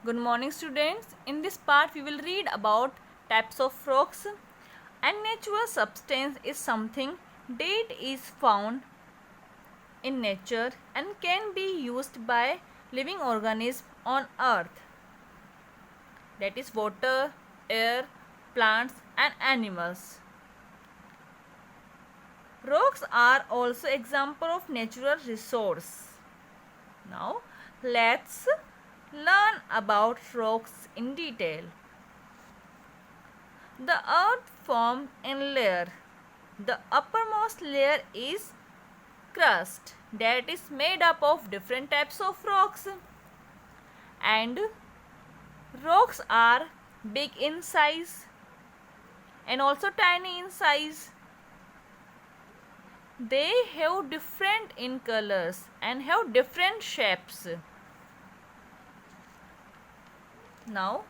Good morning, students. In this part we will read about types of rocks. Unnatural substance is something that is found in nature and can be used by living organisms on earth, that is water, air, plants and animals. Rocks are also example of natural resource. Now let's learn about rocks in detail. The earth formed in layer. The uppermost layer is crust, that is made up of different types of rocks, and rocks are big in size and also tiny in size. They have different in colors and have different shapes. Now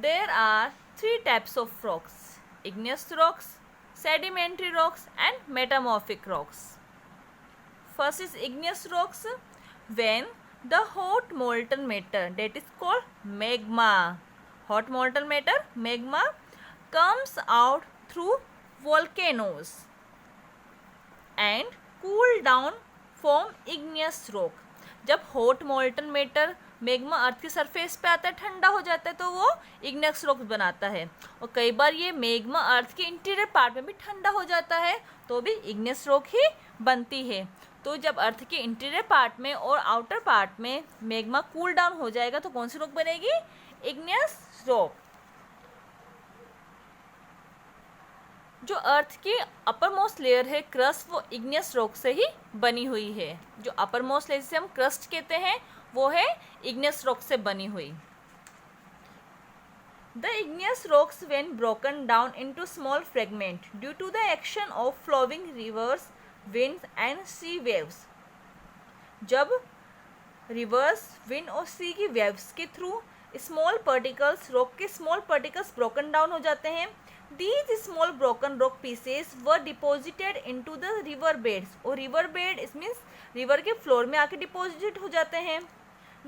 there are three types of rocks: igneous rocks, sedimentary rocks and metamorphic rocks. First is igneous rocks. When the hot molten matter, that is called magma, hot molten matter, magma, comes out through volcanoes and cool down form igneous rock. जब hot molten matter magma अर्थ की surface पे आता है, ठंडा हो जाता है, तो वो इग्नियस रॉक बनाता है. और कई बार ये मैग्मा अर्थ के इंटीरियर पार्ट में भी ठंडा हो जाता है तो भी इग्नियस रॉक ही बनती है. तो जब अर्थ के इंटीरियर पार्ट में और आउटर पार्ट में मैग्मा कूल डाउन हो जाएगा तो कौन सी रॉक बनेगी? Igneous rock. जो अर्थ की अपर मोस्ट लेयर है क्रस्ट, वो इग्नियस रॉक से ही बनी हुई है. जो अपर मोस्ट लेयर जिसे हम क्रस्ट कहते हैं वो है इग्नियस रॉक से बनी हुई. The igneous rocks when broken down into small fragment due to the action of flowing rivers, winds and sea waves. जब रिवर्स, विंड और सी की वेव्स के थ्रू स्मॉल पार्टिकल्स, रॉक के स्मॉल पार्टिकल्स ब्रोकन डाउन हो जाते हैं. These small broken rock pieces were deposited into the river beds. और river bed it means river के फ्लोर में आके डिपोजिट हो जाते हैं.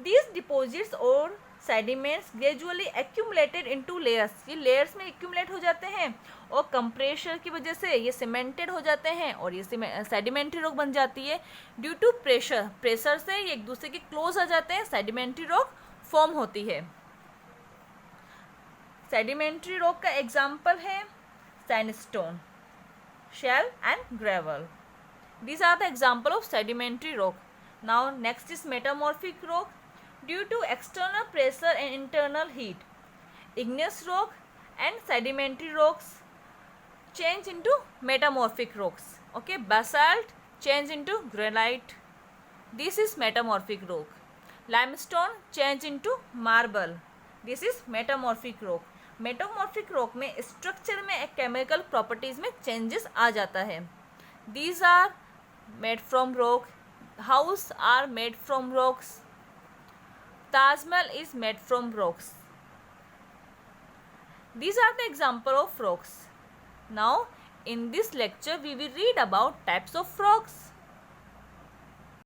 These deposits और sediments gradually accumulated into layers. ये layers में accumulate हो जाते हैं और कंप्रेशर की वजह से ये सीमेंटेड हो जाते हैं और ये सेडिमेंट्री रॉक बन जाती है. ड्यू टू प्रेशर, प्रेशर से ये एक दूसरे के क्लोज आ जाते हैं, सेडिमेंट्री रॉक फॉर्म होती है. सेडिमेंट्री रॉक का एग्जाम्पल है sandstone, shale and gravel. These are the example of sedimentary rock. Now next is metamorphic rock. Due to external pressure and internal heat, igneous rock and sedimentary rocks change into metamorphic rocks. Okay, basalt change into granite. This is metamorphic rock. Limestone change into marble. This is metamorphic rock. Metamorphic rock में structure में chemical properties में changes आ जाता है. These are made from rock. House are made from rocks. Taj Mahal is made from rocks. These are the example of rocks. Now in this lecture we will read about types of rocks.